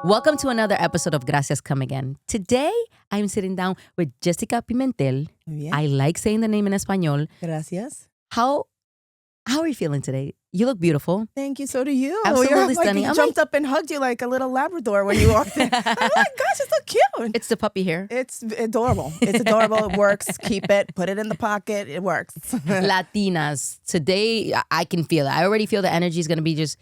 Welcome to another episode of Gracias Come Again. Today, I'm sitting down with Jessica Pimentel. Bien. I like saying the name in Espanol. Gracias. How are you feeling today? You look beautiful. Thank you. So do you. Absolutely stunning. He jumped up and hugged you like a little Labrador when you walked in. Oh my gosh, it's so cute. It's the puppy hair. It's adorable. It's adorable. It works. Keep it. Put it in the pocket. It works. Latinas. Today, I can feel it. I already feel the energy is going to be just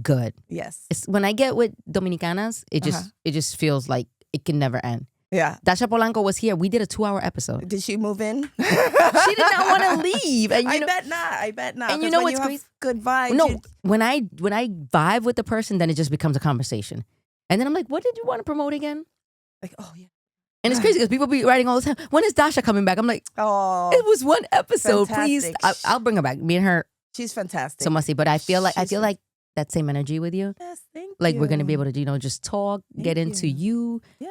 good. Yes. When I get with Dominicanas, it just feels like it can never end. Yeah. Dasha Polanco was here. We did a 2-hour episode. Did she move in? She did not want to leave. And I bet not. And you know what's crazy? Good vibes. No, when I vibe with the person, then it just becomes a conversation. And then I'm like, what did you want to promote again? Like, oh yeah. And it's crazy because people be writing all the time, when is Dasha coming back? I'm like, oh, it was one episode. Fantastic. Please, I'll bring her back. Me and her. She's fantastic. So musty. But I feel like that same energy with you. Yes, thank like you. we're gonna be able to, just talk, get into you. Yeah.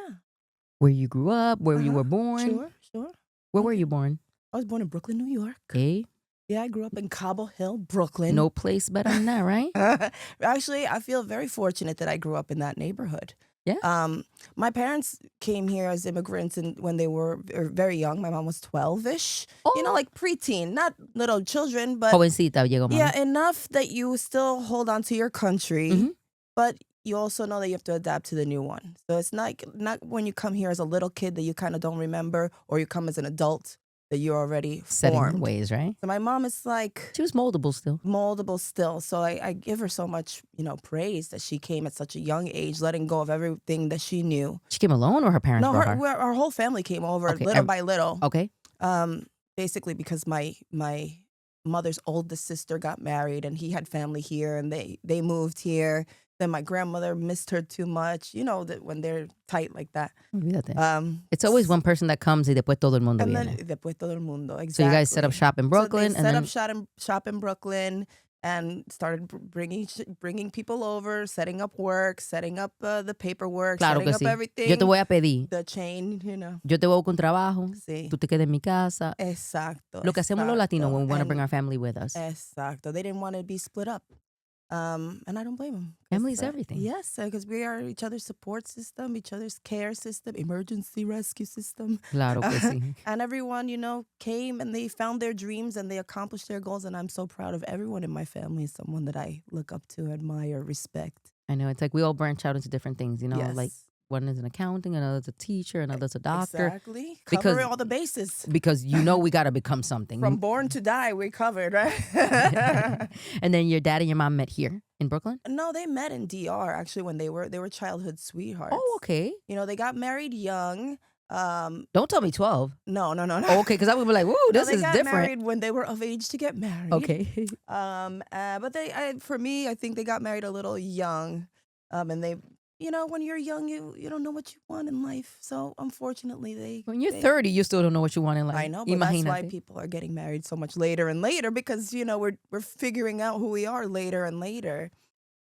Where you grew up, where you were born. Sure. Where were you born? I was born in Brooklyn, New York. Okay. Yeah, I grew up in Cobble Hill, Brooklyn. No place better than that, right? Actually, I feel very fortunate that I grew up in that neighborhood. Yeah. My parents came here as immigrants when they were very young. My mom was 12-ish. Oh. Like preteen, not little children, but Jovencita llegó, mami. yeah, enough that you still hold on to your country, but you also know that you have to adapt to the new one. So it's not when you come here as a little kid that you kind of don't remember, or you come as an adult that you're already Setting formed. ways, right? So my mom is like... She was moldable still. So I give her so much, praise that she came at such a young age, letting go of everything that she knew. She came alone or her parents No, brought her? our whole family came over little by little. Okay. Basically because my mother's oldest sister got married and he had family here and they moved here. Then my grandmother missed her too much. That when they're tight like that. It's always one person that comes y después todo el mundo and viene. then después todo el mundo. Exactly. So you guys set up shop in Brooklyn. So they set up shop in Brooklyn and started bringing people over, setting up work, setting up the paperwork, setting up everything. Yo te voy a pedir. The chain, Yo te voy con trabajo. Sí. Tú te quedas en mi casa. Exacto. Lo que hacemos los latinos when we want to bring our family with us. Exacto. They didn't want to be split up. And I don't blame them. Family's everything. Yes, because we are each other's support system, each other's care system, emergency rescue system. Claro que sí. And everyone, came and they found their dreams and they accomplished their goals. And I'm so proud of everyone in my family. Is someone that I look up to, admire, respect. I know. It's like we all branch out into different things, Yes. Like one is an accounting, another's a teacher, another's a doctor. Exactly. Cover all the bases. Because we got to become something. From born to die, we covered, right? And then your dad and your mom met here in Brooklyn? No, they met in DR, actually, when they were childhood sweethearts. Oh, okay. They got married young. Don't tell me 12. No. Oh, okay, because I would be like, whoa, this is different. They got married when they were of age to get married. Okay. But for me, I think they got married a little young. And they... when you're young, you don't know what you want in life. So unfortunately, when you're 30, you still don't know what you want in life. I know, but that's why people are getting married so much later and later because we're figuring out who we are later and later.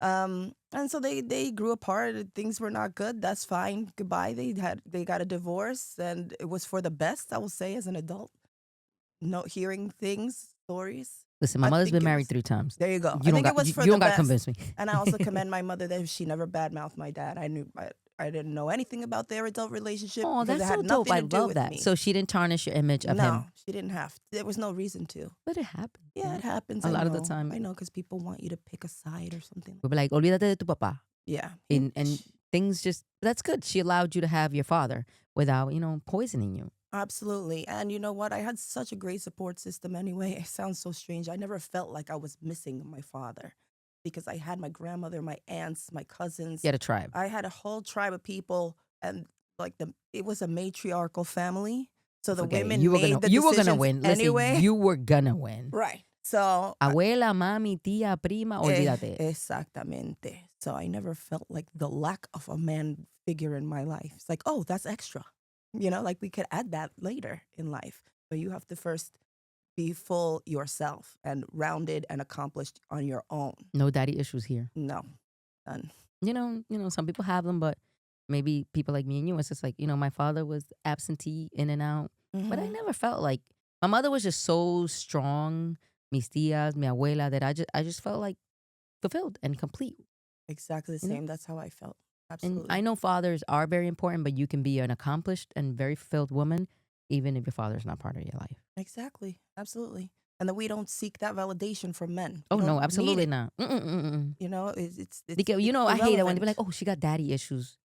And so they grew apart. Things were not good. That's fine. Goodbye. They got a divorce, and it was for the best. I will say, as an adult, hearing stories. Listen, my mother's been married 3 times. There you go. You don't got to convince me. And I also commend my mother that she never badmouthed my dad. I didn't know anything about their adult relationship. Oh, that's so dope. I love that. Me. So she didn't tarnish your image of him. No, she didn't have to. There was no reason to. But it happens. Yeah, it happens. A lot of the time. I know, because people want you to pick a side or something. We'll be like, olvídate de tu papá. Yeah. And things just, that's good. She allowed you to have your father without, poisoning you. Absolutely. And you know what? I had such a great support system anyway. It sounds so strange. I never felt like I was missing my father because I had my grandmother, my aunts, my cousins. You had a tribe. I had a whole tribe of people, and it was a matriarchal family. So the women made the decisions. You were going to win. Anyway. Listen, you were going to win. Right. So abuela, mami, tía, prima, olvídate. Exactamente. So I never felt like the lack of a man figure in my life. It's like, oh, that's extra. Like we could add that later in life. But you have to first be full yourself and rounded and accomplished on your own. No daddy issues here. No, none. Some people have them, but maybe people like me and you, it's just like, my father was absentee in and out. Mm-hmm. But I never felt like, my mother was just so strong, mis tías, mi abuela, that I just felt like fulfilled and complete. Exactly the same. That's how I felt. And Absolutely. I know fathers are very important, but you can be an accomplished and very fulfilled woman even if your father's not part of your life. Exactly. Absolutely. And that we don't seek that validation from men. Oh We no, don't need absolutely it. not. Mm-mm-mm-mm. You know, it's Because it's I hate it when they be irrelevant. like, "Oh, she got daddy issues."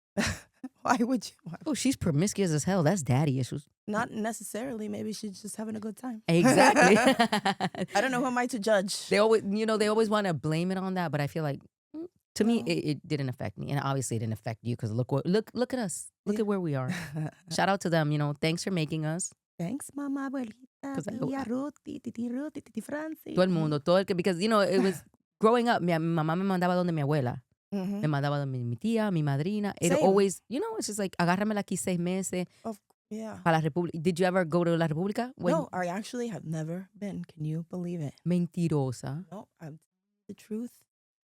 Why would you? Oh, she's promiscuous as hell. That's daddy issues. Not necessarily. Maybe she's just having a good time. Exactly. I don't know who am I to judge. They always, they always want to blame it on that, but I feel like to me, No. it didn't affect me, and obviously it didn't affect you because look at us, look Yeah. at where we are. Shout out to them. Thanks for making us. Thanks, Mama, abuelita, 'Cause tía Ruti, titi Ruti, titi Francie. Todo el mundo, because it was growing up. Mi mamá me mandaba donde mi abuela. Mhm. Me mandaba donde mi tía, mi madrina. It Same. always, it's just like agárramela aquí 6 meses Yeah. para la República. Did you ever go to la República? No, I actually have never been. Can you believe it? Mentirosa. No, I'm telling the truth.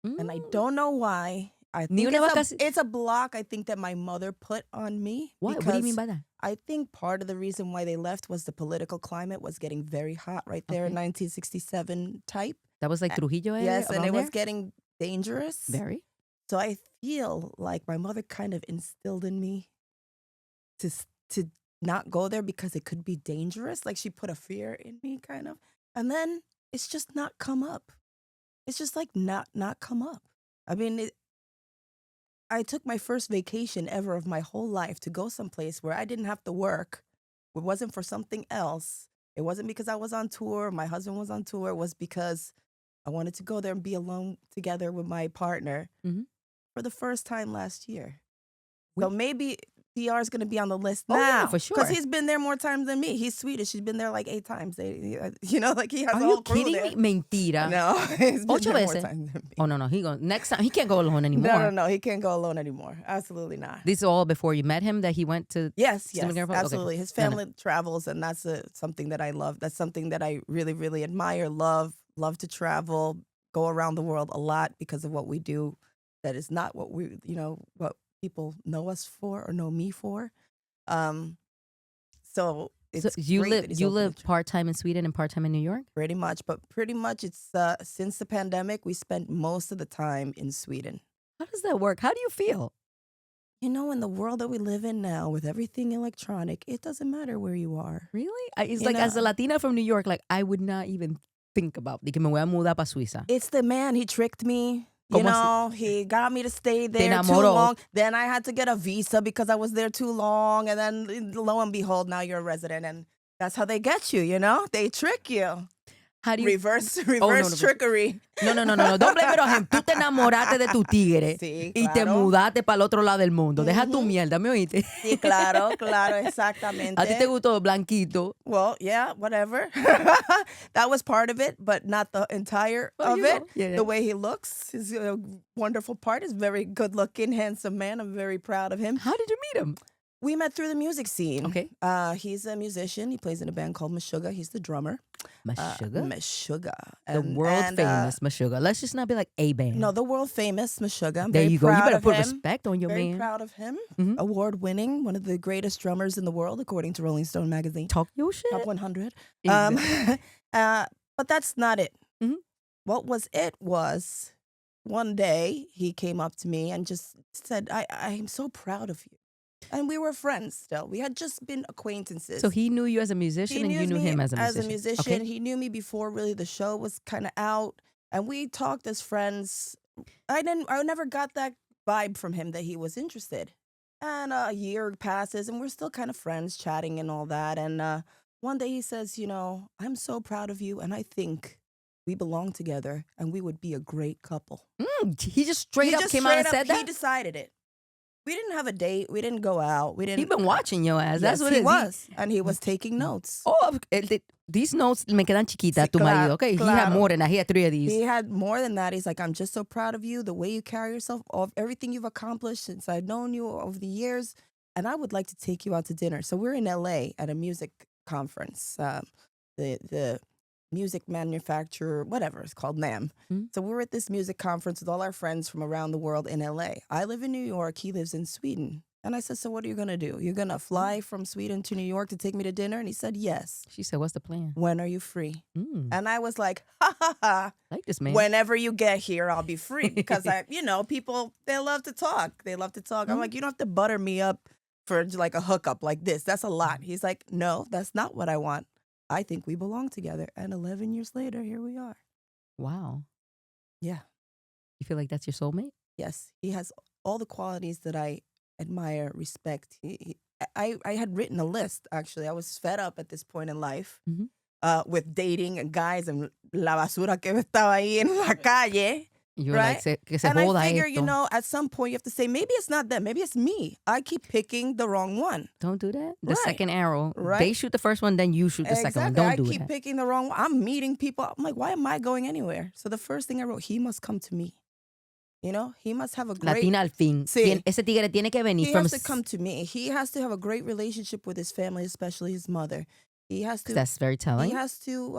And I Mm. don't know why. I Ni think una vacaci- it's a block I think that my mother put on me. What do you mean Because by that? I think part of the reason why they left was the political climate was getting very hot right there in Okay. 1967 type. That was like Trujillo area? Yes, and around it was there? getting dangerous. Very. So I feel like my mother kind of instilled in me to not go there because it could be dangerous. Like she put a fear in me kind of. And then it's just not come up. It's just like not come up. I mean, I took my first vacation ever of my whole life to go someplace where I didn't have to work. It wasn't for something else. It wasn't because I was on tour, my husband was on tour. It was because I wanted to go there and be alone together with my partner Mhm. for the first time last year. We- So maybe PR is going to be on the list Oh, yeah, now. for sure. Because he's been there more times than me. He's Swedish. He's been there like 8 times. Like he has Are a you whole crew kidding there. me? Mentira. No, he's been Ocho there more veces. times than me. Oh, no. Next time, he can't go alone anymore. No, he can't go alone anymore. Absolutely not. This is all before you met him that he went to. Yes, Dominican Republic? Okay. absolutely. His No, no. family travels, and that's something that I love. That's something that I really, really admire, love to travel, go around the world a lot because of what we do. That is not what what people know us for or know me for. So it's So you great that he's open live to part time in Sweden and part time in New York? pretty much it's since the pandemic we spent most of the time in Sweden. How does that work? How do you feel? In the world that we live in now, with everything electronic, it doesn't matter where you are. Really? It's You like as a know- Latina from New York, like I would not even think about de que me voy a mudar para Suiza. It's the man. He tricked me. You ¿Cómo así? know, he got me to stay there too enamoró. long. Then I had to get a visa because I was there too long. And then lo and behold, now you're a resident. And that's how they get you, They trick you. How do you? Reverse no. trickery. No. Don't blame it on him. Tú te enamoraste de tu tigre Sí, y te claro. mudaste para el otro lado del mundo. Deja tu Ujú. mierda, ¿me oíste? Sí, claro, A ti te exactamente. gustó blanquito. Well, yeah, whatever. That was part of it, but not the entire Well, of you it. know, yeah. The way he looks is a wonderful part. He's very good looking, handsome man. I'm very proud of him. How did you meet him? We met through the music scene. Okay. He's a musician. He plays in a band called Meshuggah. He's the drummer. Meshuggah? Meshuggah. The world famous Meshuggah. Let's just not be like a band. No, the world famous Meshuggah. I'm there very you go. You proud better of put him. respect on your Very man. proud of him. Mhm. Award winning, one of the greatest drummers in the world, according to Rolling Stone magazine. Talk your shit. Top 100. Exactly. But that's not it. Mhm. What was it was one day he came up to me and just said, I am so proud of you. And we were friends still. We had just been acquaintances. So he knew you as a musician and you knew me him as a musician. Okay. He knew me before really the show was kind of out. And we talked as friends. I never got that vibe from him that he was interested. And a year passes and we're still kind of friends, chatting and all that. And one day he says, I'm so proud of you and I think we belong together and we would be a great couple. He just straight up came out and said He that? decided it. We didn't have a date. We didn't go out. We didn't. He been watching your ass. That's Yes, what he it is. was. And he was taking notes. These notes me quedan chiquitas, Sí, tu marido. Okay, he had claro. more than that. He had 3 of these. He had more than that. He's like, I'm just so proud of you, the way you carry yourself, of everything you've accomplished since I've known you over the years. And I would like to take you out to dinner. So we're in LA at a music conference. The music manufacturer, whatever it's called, NAMM. Mhm. So we're at this music conference with all our friends from around the world in LA. I live in New York. He lives in Sweden. And I said, so what are you going to do? You're going to fly from Sweden to New York to take me to dinner? And he said, yes. She said, what's the plan? When are you free? Mm. And I was like, ha, ha, ha. Like this man. Whenever you get here, I'll be free. Because, people, they love to talk. They love to talk. I'm like, you don't have to butter me up for like a hookup like this. That's a lot. He's like, no, that's not what I want. I think we belong together. And 11 years later, here we are. Wow. Yeah. You feel like that's your soulmate? Yes. He has all the qualities that I admire, respect. I had written a list, actually. I was fed up at this point in life with dating and guys and la basura que estaba ahí en la calle. You're right? like, que se and I joda figure, esto. at some point you have to say, maybe it's not them. Maybe it's me. I keep picking the wrong one. Don't do that. The Right. second arrow. Right. They shoot the first one, then you shoot the second one. Don't I do keep that. picking the wrong one. I'm meeting people. I'm like, why am I going anywhere? So the first thing I wrote, he must come to me. He must have a great... Latina al fin. Sí. Ese tigre tiene que venir He from... has to come to me. He has to have a great relationship with his family, especially his mother. He has to... That's very telling. He has to,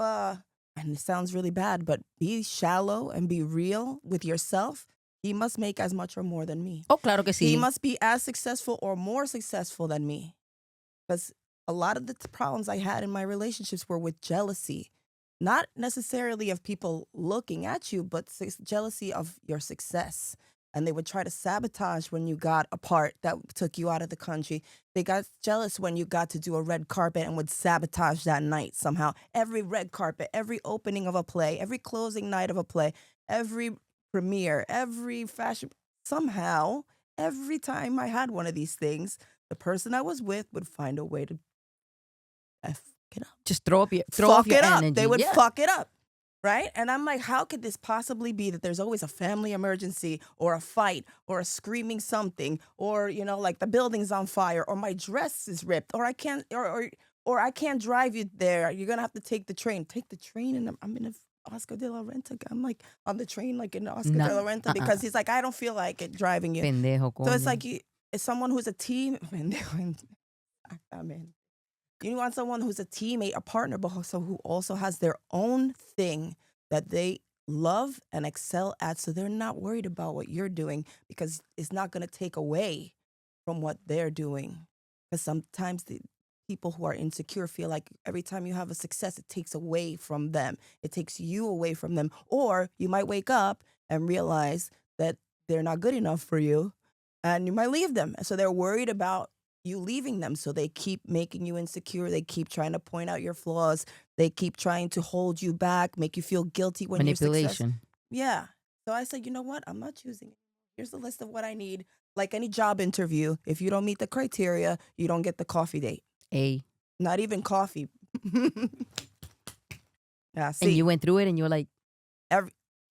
and it sounds really bad, but be shallow and be real with yourself. He must make as much or more than me. Oh, claro que sí. He must be as successful or more successful than me. Because a lot of the problems I had in my relationships were with jealousy. Not necessarily of people looking at you, but jealousy of your success. And they would try to sabotage when you got a part that took you out of the country. They got jealous when you got to do a red carpet and would sabotage that night somehow. Every red carpet, every opening of a play, every closing night of a play, every premiere, every fashion. Somehow, every time I had one of these things, the person I was with would find a way to F it up. Just throw off your energy. They would Yeah. fuck it up. Right? And I'm like, how could this possibly be that there's always a family emergency or a fight or a screaming something or, like the building's on fire or my dress is ripped or I can't or I can't drive you there. You're going to have to take the train. Take the train and I'm in a Oscar de la Renta. I'm like on the train like in Oscar de la Renta because he's like, I don't feel like it driving you. Pendejo, So it's coño. like it's someone who's a team. You want someone who's a teammate, a partner, but also who also has their own thing that they love and excel at. So they're not worried about what you're doing because it's not going to take away from what they're doing. Because sometimes the people who are insecure feel like every time you have a success, it takes away from them. It takes you away from them. Or you might wake up and realize that they're not good enough for you and you might leave them. So they're worried about you leaving them. So they keep making you insecure. They keep trying to point out your flaws. They keep trying to hold you back, make you feel guilty when you're successful. Manipulation. Yeah. So I said, you know what? I'm not choosing it. Here's the list of what I need. Like any job interview, if you don't meet the criteria, you don't get the coffee date. Not even coffee. Yeah, see. And you went through it and you were like...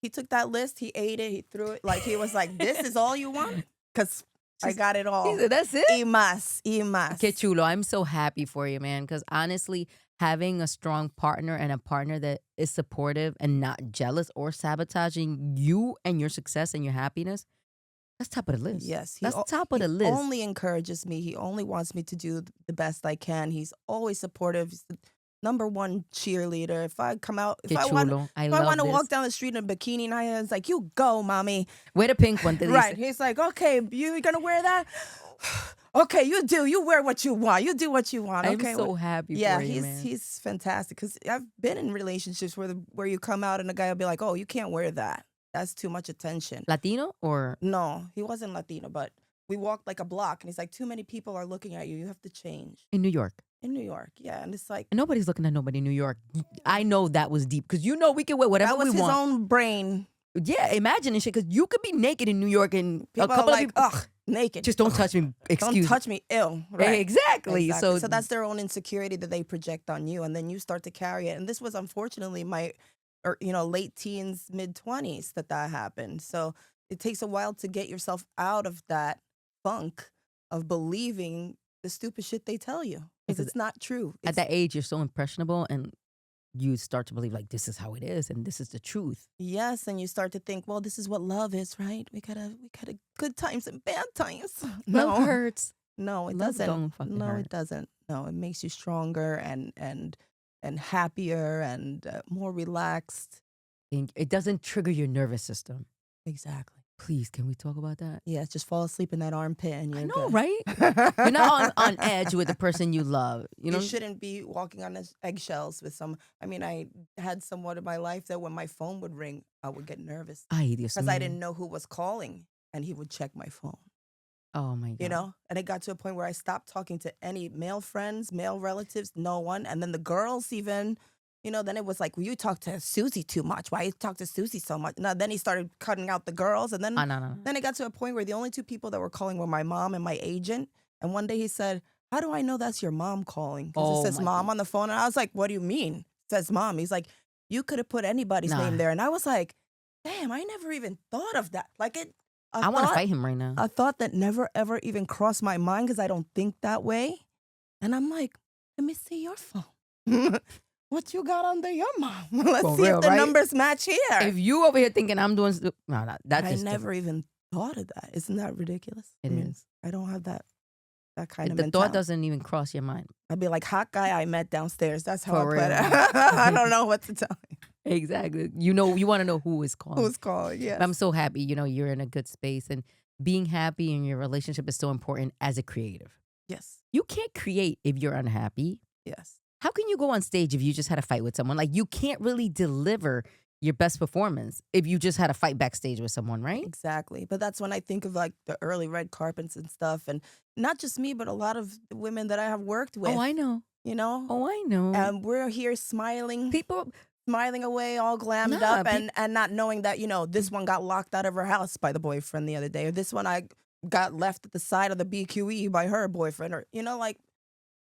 He took that list, he ate it, he threw it. Like he was like, this is all you want? Because I got it all. He said, that's it? Y más. Que chulo. I'm so happy for you, man. Because honestly, having a strong partner and a partner that is supportive and not jealous or sabotaging you and your success and your happiness, that's top of the list. Yes. That's top of the list. He only encourages me. He only wants me to do the best I can. He's always supportive. He's the number one cheerleader. If I come out, if I want to walk down the street in a bikini and it's like, you go, mommy. Wear the pink one. Right. He's like, okay, you going to wear that? Okay, you do. You wear what you want. You do what you want. Okay. I'm so happy for you, man. He's fantastic. Because I've been in relationships where you come out and a guy will be like, oh, you can't wear that. That's too much attention. Latino or? No, he wasn't Latino, but we walked like a block and he's like, too many people are looking at you. You have to change. In New York? In New York, yeah. And it's like... Nobody's looking at nobody in New York. I know that was deep because we can wear whatever we want. That was his own brain. Yeah, imagine and shit because you could be naked in New York and people a couple are like, of people... ugh, naked. Just don't touch me. Excuse Don't touch me. Ew. Right. Exactly. So that's their own insecurity that they project on you. And then you start to carry it. And this was unfortunately my... late teens, mid-20s that happened. So it takes a while to get yourself out of that funk of believing the stupid shit they tell you. Because it's not true. At that age, you're so impressionable and you start to believe like this is how it is and this is the truth. Yes, and you start to think, well, this is what love is, right? We gotta good times and bad times. Love hurts. No, it Love doesn't. don't fucking No, hurt. it doesn't. No, it makes you stronger and happier and more relaxed. It doesn't trigger your nervous system. Exactly. Please, can we talk about that? Yeah, just fall asleep in that armpit and you're I know, good. right? You're not on edge with the person you love. You know, You shouldn't be walking on eggshells with some. I mean, I had someone in my life that when my phone would ring, I would get nervous ay, Dios because I mío. didn't know who was calling, and he would check my phone. Oh my God. You know, and it got to a point where I stopped talking to any male friends, male relatives, no one, and then the girls even. You know, then it was like, well, you talk to Susie too much. Why you talk to Susie so much? No, then he started cutting out the girls. And then, No. then it got to a point where the only two people that were calling were my mom and my agent. And one day he said, how do I know that's your mom calling? Because it says mom on the phone. And I was like, what do you mean? It says mom. He's like, you could have put anybody's name there. And I was like, damn, I never even thought of that. Like I want to fight him right now. A thought that never, ever even crossed my mind because I don't think that way. And I'm like, let me see your phone. What you got under your mom? Let's see if the numbers match here. If you over here thinking I'm doing... No, that's I never even thought of that. Isn't that ridiculous? It is. I don't have that kind of the mentality. thought doesn't even cross your mind. I'd be like, hot guy I met downstairs. That's how For I put real. it. I don't know what to tell you. Exactly. You know, you want to know who is calling. Who's calling, yes. I'm so happy, you know, you're in a good space. And being happy in your relationship is so important as a creative. Yes. You can't create if you're unhappy. Yes. How can you go on stage if you just had a fight with someone? Like, you can't really deliver your best performance if you just had a fight backstage with someone, right? Exactly. But that's when I think of like the early red carpets and stuff. And not just me, but a lot of the women that I have worked with. Oh, I know. You know? Oh, I know. And we're here smiling. People smiling away, all glammed up, and not knowing that, you know, this one got locked out of her house by the boyfriend the other day. Or this one I got left at the side of the BQE by her boyfriend. Or, you know, like.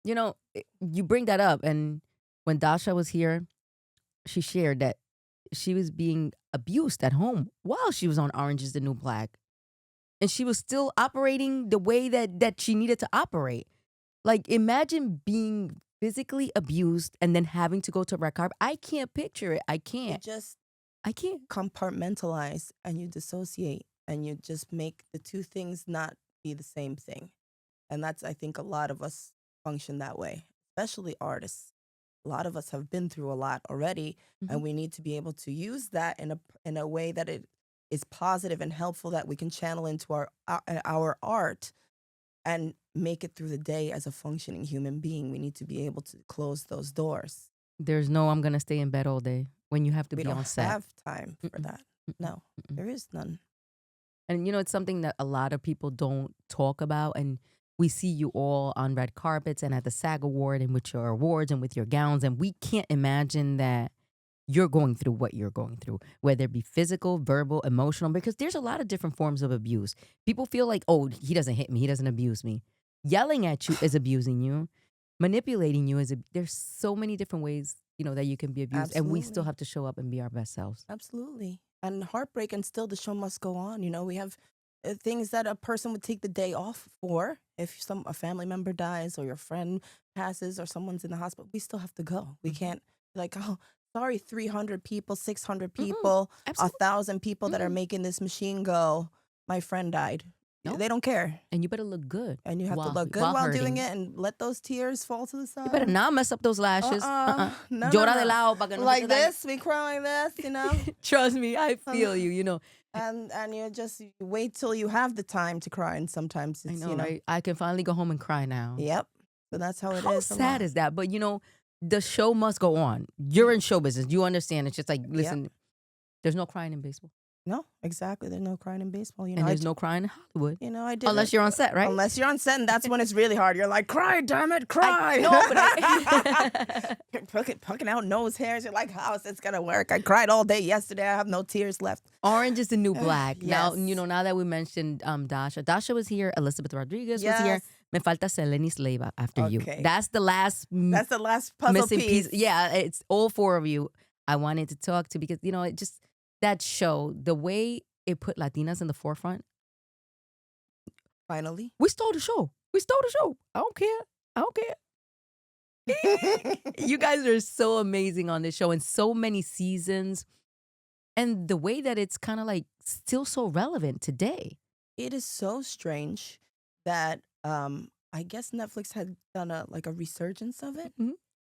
You know, you bring that up, and when Dasha was here, she shared that she was being abused at home while she was on Orange is the New Black. And she was still operating the way that she needed to operate. Like, imagine being physically abused and then having to go to red carpet. I can't picture it. I can't. I can't. Compartmentalize and you dissociate and you just make the two things not be the same thing. And that's, I think, a lot of us function that way, especially artists. A lot of us have been through a lot already, and we need to be able to use that in a way that it is positive and helpful, that we can channel into our art and make it through the day as a functioning human being. We need to be able to close those doors. There's no I'm gonna stay in bed all day when you have to be on set. We don't have time for that. No, there is none. And you know, it's something that a lot of people don't talk about, and we see you all on red carpets and at the SAG Award and with your awards and with your gowns. And we can't imagine that you're going through what you're going through, whether it be physical, verbal, emotional, because there's a lot of different forms of abuse. People feel like, oh, he doesn't hit me. He doesn't abuse me. Yelling at you is abusing you. Manipulating you is, there's so many different ways, you know, that you can be abused. Absolutely. And we still have to show up and be our best selves. Absolutely. And heartbreak, and still the show must go on. You know, we have things that a person would take the day off for. If a family member dies or your friend passes or someone's in the hospital, we still have to go. We can't be like, oh, sorry, 300 people, 600 people, 1,000 people that are making this machine go. My friend died. No. They don't care. And you better look good. And you have to look good while doing it, and let those tears fall to the side. You better not mess up those lashes. No, Llora de lado para que no like this, we cry like this, you know? Trust me, I feel you, you know. And you just wait till you have the time to cry, and sometimes it's, I know, you know. right? I can finally go home and cry now. Yep. So that's how it is. How sad is that? But, you know, the show must go on. You're in show business. You understand. It's just like, listen, there's no crying in baseball. No, exactly. There's no crying in baseball. You know, and there's no crying in Hollywood. You know, I did. Unless you're on set, right? Unless you're on set, and that's when it's really hard. You're like, cry, damn it, cry. No, but you're poking out nose hairs. You're like, how is this going to work? I cried all day yesterday. I have no tears left. Orange is the New Black. Yes. Now, you know, now that we mentioned Dasha. Dasha was here. Elizabeth Rodriguez was here. Me falta Seleni Slava after you. That's the last puzzle missing piece. Yeah, it's all four of you I wanted to talk to, because, you know, it just, that show, the way it put Latinas in the forefront. Finally. We stole the show. I don't care. You guys are so amazing on this show, and so many seasons. And the way that it's kind of like still so relevant today. It is so strange that I guess Netflix had done a resurgence of it.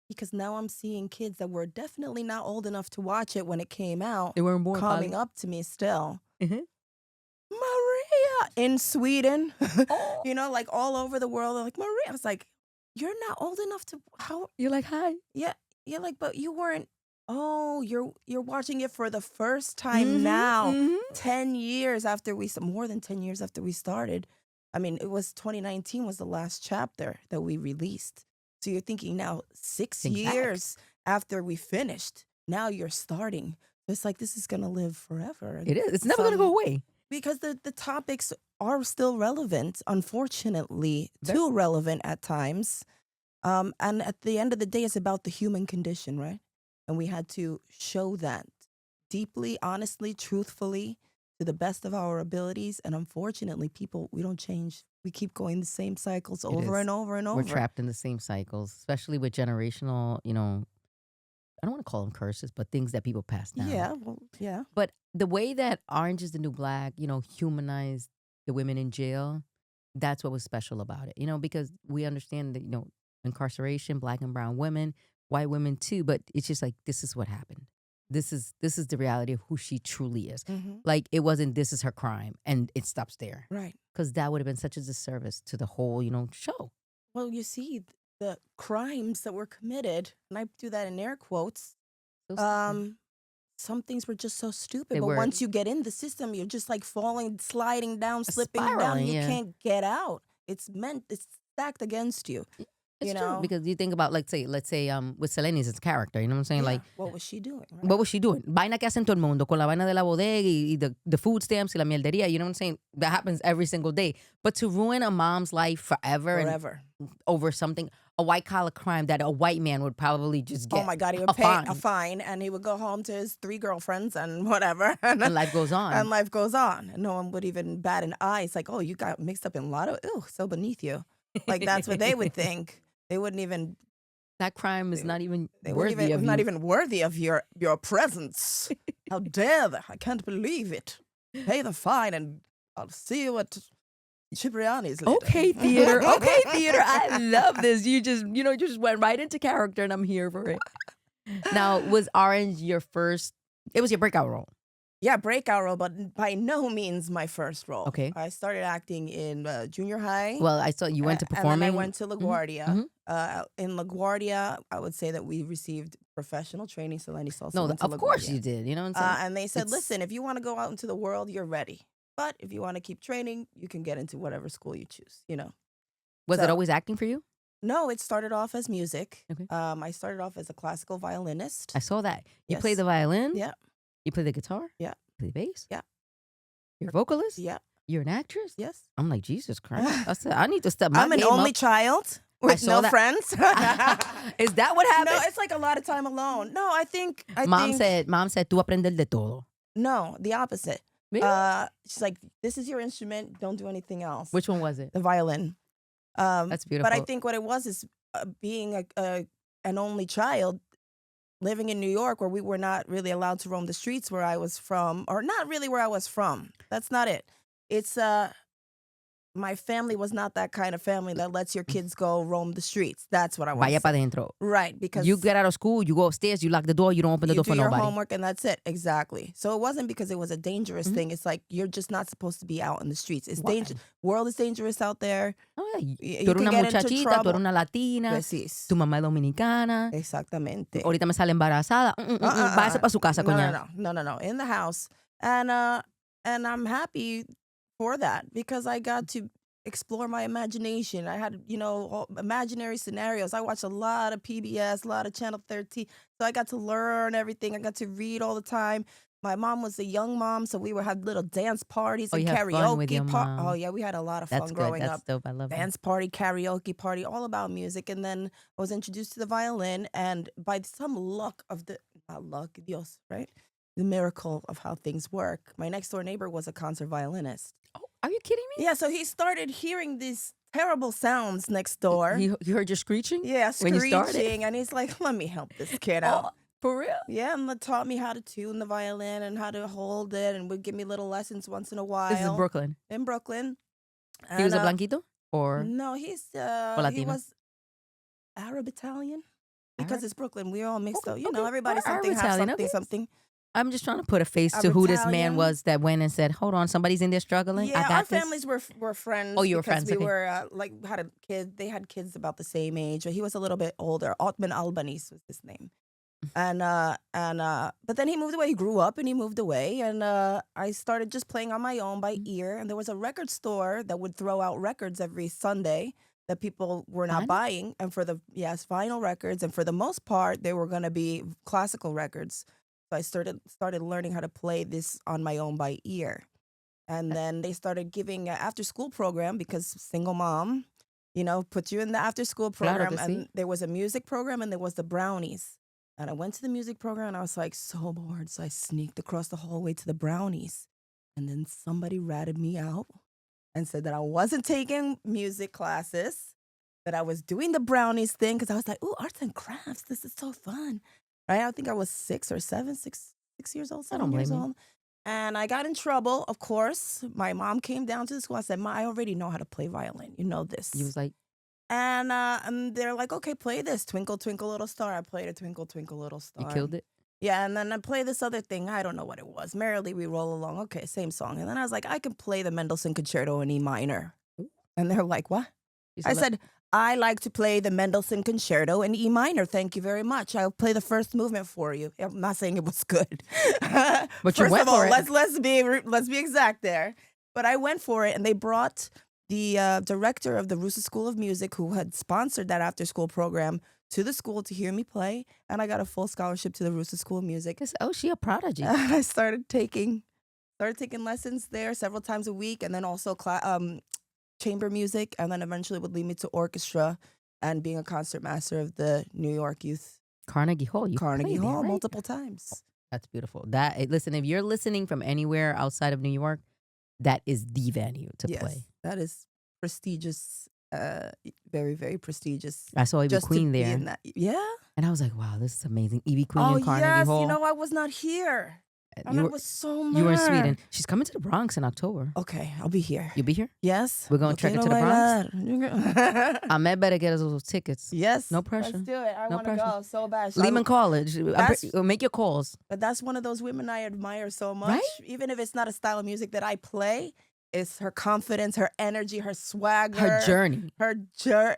Because now I'm seeing kids that were definitely not old enough to watch it when it came out. They weren't born. Coming up to me still. Maria in Sweden, Oh. like all over the world. They're like, Maria. I was like, you're not old enough to how? You're like, hi. Yeah, like, but you weren't. Oh, you're watching it for the first time now. Mhm. 10 years after more than 10 years after we started. I mean, it was 2019 was the last chapter that we released. So you're thinking now 6 Think back. years after we finished, now you're starting. It's like this is gonna live forever. It is. It's never going to go away. Because the topics are still relevant, unfortunately, Very- too relevant at times. And at the end of the day, it's about the human condition, right? And we had to show that deeply, honestly, truthfully, to the best of our abilities. And unfortunately, people, we don't change. We keep going the same cycles over is. and over and over. We're trapped in the same cycles, especially with generational, I don't want to call them curses, but things that people pass down. Yeah, well, yeah. But the way that Orange is the New Black, humanized the women in jail, that's what was special about it. Because we understand that, incarceration, Black and brown women, white women too, but it's just like, this is what happened. This is the reality of who she truly is. Mhm. Like, it wasn't, this is her crime, and it stops there. Right. Because that would have been such a disservice to the whole, show. Well, you see, the crimes that were committed, and I do that in air quotes, So stupid. some things were just so stupid. They But were. once you get in the system, you're just like falling, sliding down, slipping down. Spiraling, You yeah. can't get out. It's stacked against you. It's you true, know? because you think about, let's say, with Seleni's character, you know what I'm saying? Yeah, Like, what was she doing? Right? what was she doing? Vaina que hacen todo el mundo, con la vaina de la bodega y the food stamps y la mierdería, you know what I'm saying? That happens every single day. But to ruin a mom's life forever. Forever. And over something, a white collar crime that a white man would probably just get Oh my God, he would a pay fine. a fine, and he would go home to his 3 girlfriends and whatever. And life goes on. And life goes on. And no one would even bat an eye. It's like, oh, you got mixed up in lotto? Ew, so beneath you. Like, that's what they would think. They wouldn't even. That crime is not even They worthy wouldn't even, of not you. even worthy of your presence. How dare they? I can't believe it. Pay the fine, and I'll see you at Cipriani's later. Okay, theater. Okay, theater. I love this. You just went right into character, and I'm here for it. Now, was Orange your first? It was your breakout role. Yeah, breakout role, but by no means my first role. Okay. I started acting in junior high. Well, I saw you went to performing. And then I went to LaGuardia. mhm. In LaGuardia, I would say that we received professional training. So Lenny also No, went to of course LaGuardia. you did. You know what I'm saying? And they said, It's- listen, if you want to go out into the world, you're ready. But if you want to keep training, you can get into whatever school you choose, Was it so- always acting for you? No, it started off as music. Okay. I started off as a classical violinist. I saw that. You play Yes. the violin? Yeah. You play the guitar? Yeah. You play the bass? Yeah. You're a vocalist? Yeah. You're an actress? Yes. I'm like, Jesus Christ. I said, I need to step my I'm an game only up. child with saw no that. friends. Is that what happened? No, it's like a lot of time alone. No, I think Mom said, tú aprender de todo. no, the opposite. Really? She's like, this is your instrument. Don't do anything else. Which one was it? The violin. That's beautiful. But I think what it was is being an only child living in New York, where we were not really allowed to roam the streets where I was from, or not really where I was from. That's not it. It's my family was not that kind of family that lets your kids go roam the streets. That's what I want. Vaya para adentro. Right, because You get out of school, you go upstairs, you lock the door, you don't open the you door do for your nobody. homework, and that's it. Exactly. So it wasn't because it was a dangerous thing. It's like you're just not supposed to be out in the streets. It's Why? dangerous. World is dangerous out there. Oh, yeah. You Tú eres can una get into muchachita, tú trouble. eres una latina, Precis. tu mamá es dominicana, Exactamente. ahorita me sale embarazada. Váyase para su casa, coñac. No. In the house, and I'm happy for that because I got to explore my imagination. I had all imaginary scenarios. I watched a lot of PBS, a lot of Channel 13, so I got to learn everything. I got to read all the time. My mom was a young mom, so we would have little dance parties Oh, and you had fun with your karaoke. mom. Oh yeah, we had a lot of That's fun good. growing That's up. dope. I love that. Dance party, karaoke party, all about music. And then I was introduced to the violin, and by some luck of not luck, Dios, right? The miracle of how things work. My next door neighbor was a concert violinist. Oh, are you kidding me? Yeah, so he started hearing these terrible sounds next door. You heard your screeching? Yeah, when you started? screeching, and he's like, "Let me help this kid Oh, out." for real? Yeah, and taught me how to tune the violin and how to hold it, and would give me little lessons once in a while. This is Brooklyn. In Brooklyn. He was a And, blanquito? Or no, he Latino? was Arab Italian because Arab? it's Brooklyn. We're all mixed Okay, up. okay. Everybody Arab something, half Italian, something, okay. something. I'm just trying to put a face a to who this man Italian. was that went and said, "Hold on, somebody's in there struggling. I Yeah, got our this." families were friends. Oh, you were because friends, we okay. were had a kid. They had kids about the same age, but he was a little bit older. Otman Albanese was his name. But then he moved away. He grew up and he moved away, and I started just playing on my own by ear. And there was a record store that would throw out records every Sunday that people were not Vinyl? buying, and vinyl records, and for the most part, they were going to be classical records. So I started learning how to play this on my own by ear, and then they started giving an after school program because single mom, put you in the after school Claro program, que and sí. there was a music program and there was the brownies. And I went to the music program and I was like so bored. So I sneaked across the hallway to the brownies. And then somebody ratted me out and said that I wasn't taking music classes, that I was doing the brownies thing because I was like, ooh, arts and crafts. This is so fun. Right? I think I was 6 years old, I don't 7 years blame you. old. And I got in trouble, of course. My mom came down to the school. I said, Ma, I already know how to play violin. You know this. You was like, And they're like, okay, play this. Twinkle, Twinkle, Little Star. I played a Twinkle, Twinkle, Little you Star. killed it. Yeah, and then I play this other thing. I don't know what it was. Merrily We Roll Along. Okay, same song. And then I was like, I can play the Mendelssohn Concerto in E minor. Ooh. And they're like, what? You I said, I like to play the Mendelssohn Concerto in E minor. Thank you very much. I'll play the first movement for you. I'm not saying it was good. But First you went of all, for it. let's be exact there. But I went for it, and they brought the director of the Russo School of Music, who had sponsored that after school program, to the school to hear me play, and I got a full scholarship to the Russo School of Music. Oh, she a prodigy. And I started taking lessons there several times a week, and then also chamber music, and then eventually would lead me to orchestra and being a concert master of the New York Youth Carnegie Hall. You Carnegie played there, Hall right? multiple times. That's beautiful. Listen, if you're listening from anywhere outside of New York, that is the venue to play. That is prestigious, very, very prestigious. I saw Ivy Just to Queen be there, in that. Yeah. and I was like, "Wow, this is amazing." Ivy Queen Oh in Carnegie yes, Hall. I was not here, and You I were, was so mad. you were in Sweden. She's coming to the Bronx in October. Okay, I'll be here. You'll be here. Yes, We're going to trek it to the Bronx. Bronx. Ahmed better get us those tickets. Yes, No pressure. Let's do it. I No want to pressure. go so bad. Lehman College. That's- Make your calls. But that's one of those women I admire so much. Right? Even if it's not a style of music that I play, it's her confidence, her energy, her swagger, Her journey.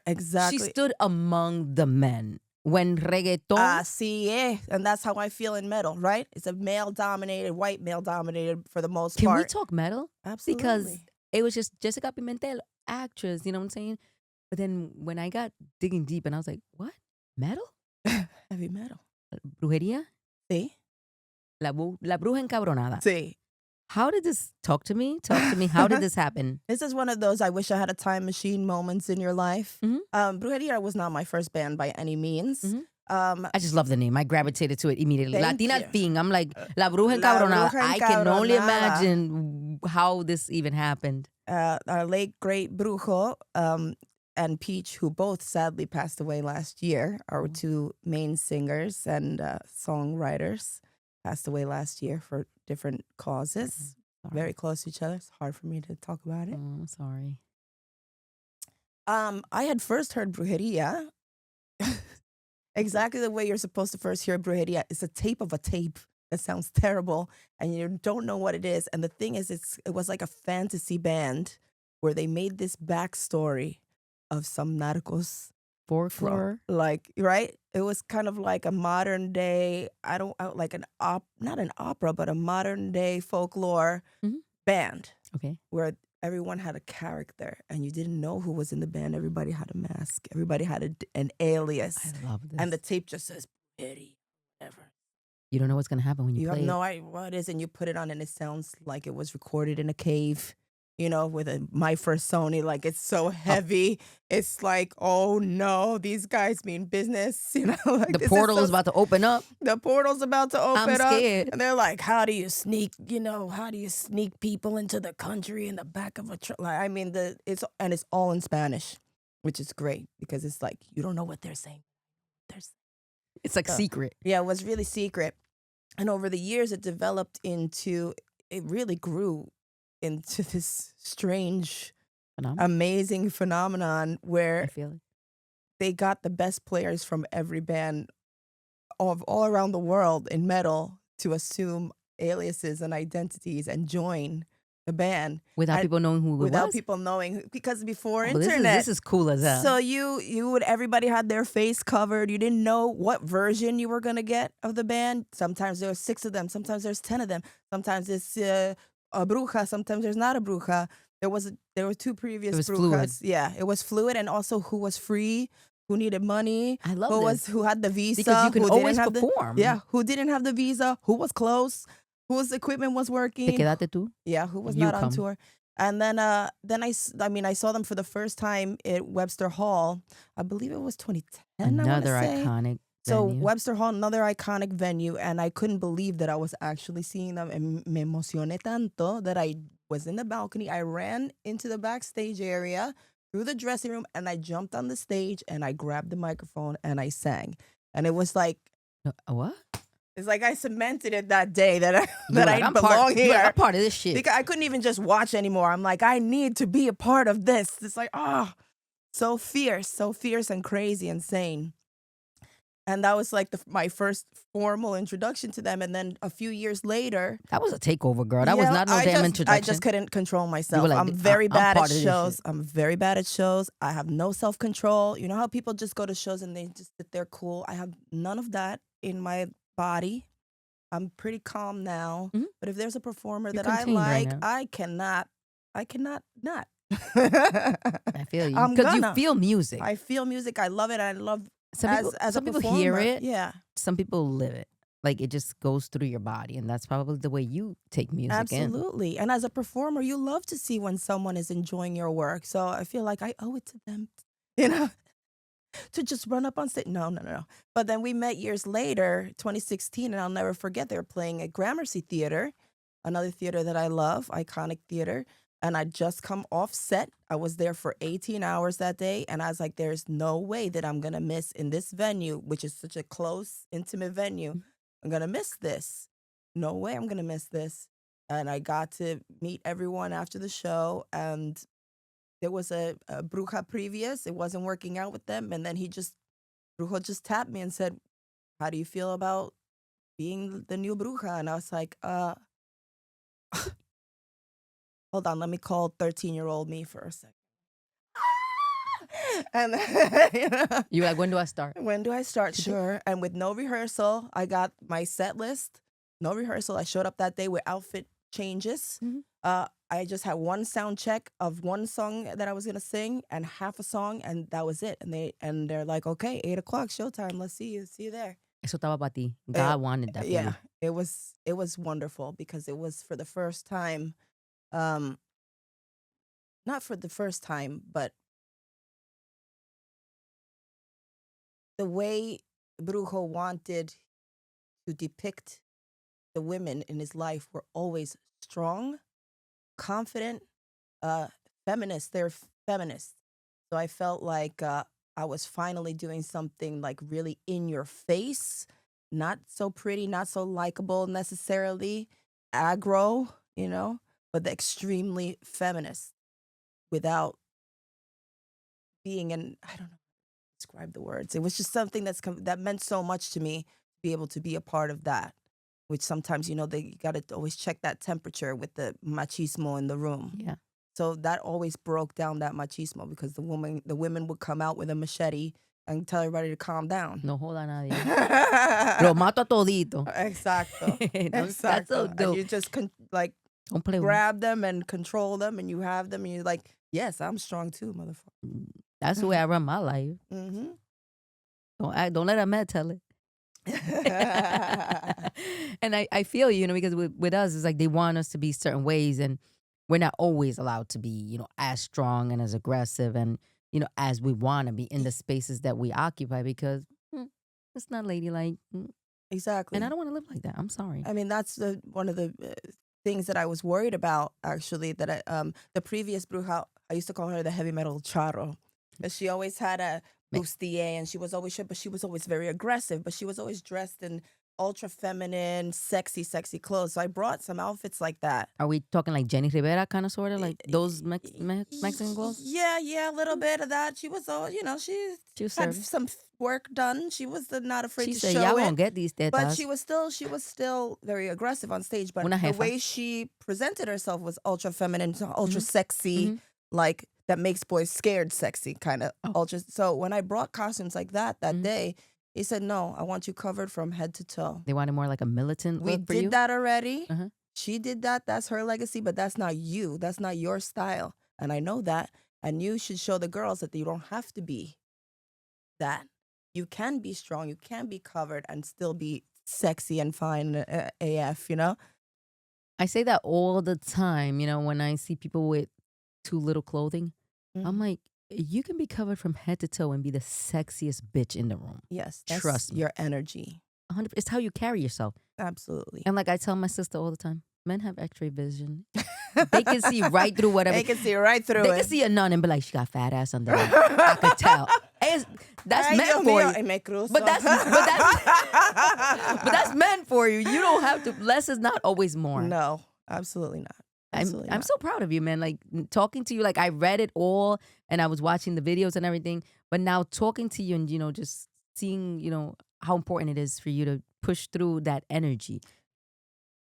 Exactly. She stood among the men when reggaeton. Así es. And that's how I feel in metal, right? It's a male-dominated, white male-dominated for the most Can part. we talk metal? Absolutely. Because it was just Jessica Pimentel, actress. You know what I'm saying? But then when I got digging deep, and I was like, "What? Metal? Heavy metal. Brujeria? Sí. La bruja encabronada." Sí. How did this talk to me? How did this happen? This is one of those I wish I had a time machine moments in your life. Mhm. Brujeria was not my first band by any means. Mhm. Um, I just love the name. I gravitated to it immediately. Thank Latina you. thing. I'm like, La Bruja La Encabronada. Bruja I can only Encabronada. imagine how this even happened. our late great Brujo and Peach, who both sadly passed away last year, our two main singers and songwriters, passed away last year for different causes. Sorry. Very close to each other. It's hard for me to talk about it. Oh, I'm sorry. I had first heard Brujeria exactly the way you're supposed to first hear Brujeria. It's a tape of a tape. That sounds terrible, and you don't know what it is. And the thing is, it was like a fantasy band where they made this backstory of some narcos Folklore. like, right? It was kind of like a modern day, not an opera, but a modern day folklore Mhm. band Okay. where everyone had a character and you didn't know who was in the band. Everybody had a mask. Everybody had an alias. I love this. And the tape just says, Eddie, whatever. You don't know what's going to happen when you You play have it. no idea what it is, and you put it on, and it sounds like it was recorded in a cave, with my first Sony. Like, it's so heavy. It's like, oh no, these guys mean business. Like, The this portal so is about to open up. The portal's about to open I'm up. scared. And they're like, how do you sneak people into the country in the back of a truck? Like, I mean, it's all in Spanish, which is great because it's like, you don't know what they're saying. It's like secret. Yeah, it was really secret. And over the years, it really grew into this strange, amazing phenomenon I where feel it. they got the best players from every band of all around the world in metal to assume aliases and identities and join the band Without people knowing who it without was? people knowing, because before Oh, internet, this is cool as hell. so everybody had their face covered. You didn't know what version you were gonna get of the band. Sometimes there were 6 of them. Sometimes there's 10 of them. Sometimes it's a bruja. Sometimes there's not a bruja. There were 2 previous It was brujas. fluid. Yeah, it was fluid, and also who was free, who needed money, I love this. who had the visa, Because you can who always didn't have perform. who didn't have the visa, who was close, whose equipment was Te working. quedaste tú? Yeah, who was You not on come. tour. And then I saw them for the first time at Webster Hall. I believe it was 2010. Another I wanna say. iconic So venue. Webster Hall, another iconic venue, and I couldn't believe that I was actually seeing them. And me emocioné tanto that I was in the balcony. I ran into the backstage area through the dressing room, and I jumped on the stage and I grabbed the microphone and I sang. And it was like, What? it's like I cemented it that day that You were like, I I'm belong part, here. I'm part of this shit. Because I couldn't even just watch anymore. I'm like, I need to be a part of this. It's like, so fierce and crazy, insane. And that was like my first formal introduction to them. And then a few years later, That was a takeover, girl. That was not no damn introduction. I just couldn't control myself. like, I'm very I'm bad part at of this shows. shit. I'm very bad at shows. I have no self-control. You know how people just go to shows and they just sit there cool? I have none of that in my body. I'm pretty calm now. Mhm. But if there's a performer You're that I contained right like, now. I cannot not. I feel you. I'm Because you gonna. feel music. I feel music. I love it. I love Some people, as some a people performer. hear it. Yeah. Some people live it. Like it just goes through your body. And that's probably the way you take music in. Absolutely. And as a performer, you love to see when someone is enjoying your work. So I feel like I owe it to them, you know, to just run up on stage. No. But then we met years later, 2016, and I'll never forget, they were playing at Gramercy Theater, another theater that I love, iconic theater. And I'd just come off set. I was there for 18 hours that day. And I was like, there's no way that I'm going to miss in this venue, which is such a close, intimate venue. I'm going to miss this. No way I'm going to miss this. And I got to meet everyone after the show. And there was a bruja previous. It wasn't working out with them. And then Brujo just tapped me and said, how do you feel about being the new bruja? And I was like, hold on, let me call 13-year-old me for a second. And You were like, when do I start? When do I start? Sure. And with no rehearsal, I got my set list. No rehearsal. I showed up that day with outfit changes. Mhm. I just had one sound check of one song that I was gonna sing and half a song, and that was it. And they're like, okay, 8:00 showtime. Let's see you. See you there. Eso estaba para ti. God wanted that for Yeah, you. it was wonderful because it was for the first time. Not for the first time, but the way Brujo wanted to depict the women in his life were always strong, confident, feminist. They're feminists. So I felt like I was finally doing something like really in your face, not so pretty, not so likable necessarily, aggro, you know, but extremely feminist without being I don't know how to describe the words. It was just something that meant so much to me to be able to be a part of that, which sometimes, you got to always check that temperature with the machismo in the room. Yeah. So that always broke down that machismo because the women would come out with a machete and tell everybody to calm down. No joda a nadie. Lo mato a todito. Exacto. That's so And dope. you just Don't play with me. grab them and control them, and you have them, and you're like, yes, I'm strong too, motherfucker. That's the way I run my life. Mm-hmm. Don't let a man tell it. And I feel, because with us, it's like they want us to be certain ways, and we're not always allowed to be, as strong and as aggressive and, as we want to be in the spaces that we occupy because it's not ladylike. Exactly. And I don't want to live like that. I'm sorry. I mean, that's one of the things that I was worried about, actually, that the previous bruja, I used to call her the heavy metal charro. She always had a bustier, and she was always but she was always very aggressive, but she was always dressed in ultra feminine, sexy clothes. So I brought some outfits like that. Are we talking like Jenny Rivera kind of sort of like those Mexican clothes? Yeah, a little bit of that. She was all, she She was had serving. some work done. She was not afraid She to said, show y'all it. won't get these But tetas. she was still very aggressive on stage. But Una the jefa. way she presented herself was ultra feminine, ultra Mhm. sexy, Mhm. like that makes boys scared sexy kind of Oh. ultra. So when I brought costumes like that Mhm. day, he said, no, I want you covered from head to toe. They wanted more like a militant We look for you? did that already. Uh-huh. She did that. That's her legacy, but that's not you. That's not your style. And I know that. And you should show the girls that you don't have to be that. You can be strong. You can be covered and still be sexy and fine AF, you know? I say that all the time, you know, when I see people with too little clothing. I'm Mhm. like, you can be covered from head to toe and be the sexiest bitch in the room. Yes, that's Trust me. your energy. 100%. It's how you carry yourself. Absolutely. And like I tell my sister all the time, men have x-ray vision. They can see right through whatever. They can see right through They it. can see a nun and be like, she got fat ass under there. I could tell. That's Ay, meant Dios for mío, you. y me cruzo. But that's but that's meant for you. You don't have to. Less is not always more. No, absolutely not. Absolutely I'm not. so proud of you, man. Like talking to you, like I read it all and I was watching the videos and everything. But now talking to you and, you know, just seeing, you know, how important it is for you to push through that energy.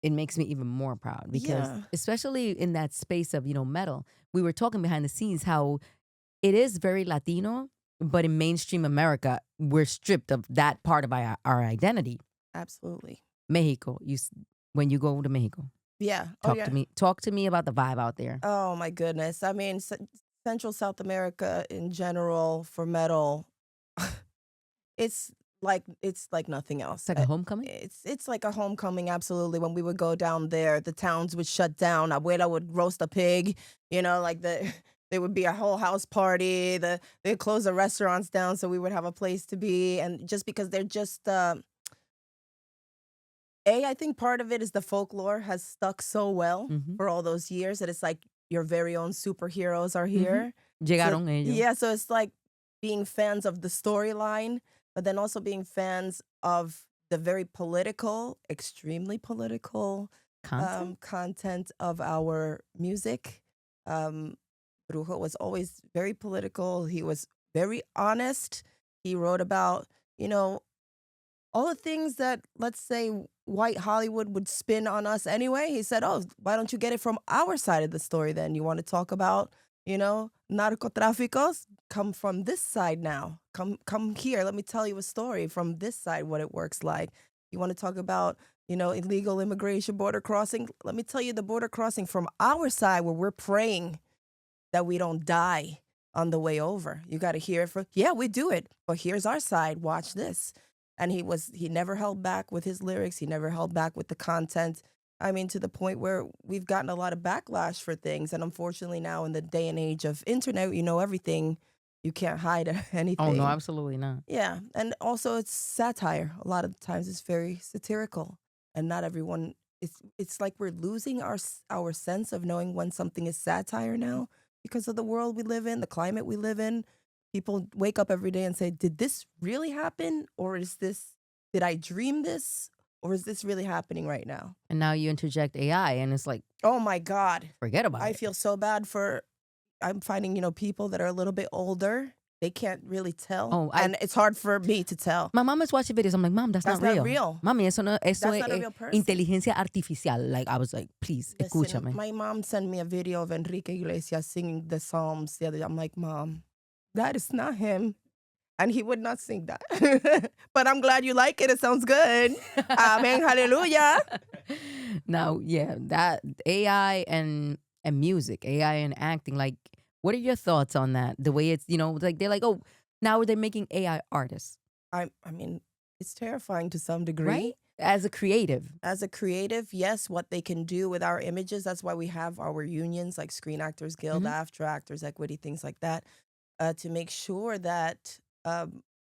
It makes me even more proud because especially in that space of, you know, metal, we were talking behind the scenes how it is very Latino, but in mainstream America, we're stripped of that part of our identity. Absolutely. Mexico, when you go to Mexico. Yeah. Talk to me about the vibe out there. Oh my goodness. I mean, Central South America in general for metal, it's like nothing else. It's like a homecoming. It's like a homecoming. Absolutely. When we would go down there, the towns would shut down. Abuela would roast a pig. You know, like there would be a whole house party. They'd close the restaurants down so we would have a place to be. And just because they're just I think part of it is the folklore has stuck so well for all those years that it's like your very own superheroes are here. Llegaron ellos. Yeah, so it's like being fans of the storyline, but then also being fans of the very political, extremely political content of our music. Brujo was always very political. He was very honest. He wrote about, you know, all the things that, let's say, white Hollywood would spin on us anyway. He said, oh, why don't you get it from our side of the story then? You want to talk about, you know, narcotraficos? Come from this side now. Come here. Let me tell you a story from this side, what it works like. You want to talk about, you know, illegal immigration, border crossing? Let me tell you the border crossing from our side where we're praying that we don't die on the way over. You got to hear it from, yeah, we do it. But here's our side. Watch this. And he never held back with his lyrics. He never held back with the content. I mean, to the point where we've gotten a lot of backlash for things. And unfortunately now in the day and age of internet, you know everything. You can't hide anything. Oh, no, absolutely not. Yeah. And also it's satire. A lot of times it's very satirical. And not everyone, it's like we're losing our sense of knowing when something is satire now because of the world we live in, the climate we live in. People wake up every day and say, did this really happen? Or did I dream this? Or is this really happening right now? And now you interject AI and it's like, oh my God. Forget about it. I feel so bad I'm finding, you know, people that are a little bit older. They can't really tell. And it's hard for me to tell. My mom is watching videos. I'm like, Mom, that's not real. Mami, eso not a real person. Inteligencia artificial. Like, I was like, please, escúchame. My mom sent me a video of Enrique Iglesias singing the Psalms the other day. I'm like, Mom, that is not him. And he would not sing that. But I'm glad you like it. It sounds good. Amen. Hallelujah. Now, yeah, that AI and music, AI and acting, like, what are your thoughts on that? The way it's, you know, like they're like, oh, now they're making AI artists. I mean, it's terrifying to some degree. Right? As a creative, yes, what they can do with our images. That's why we have our unions like Screen Actors Guild, AFTRA, Actors Equity, things like that, to make sure that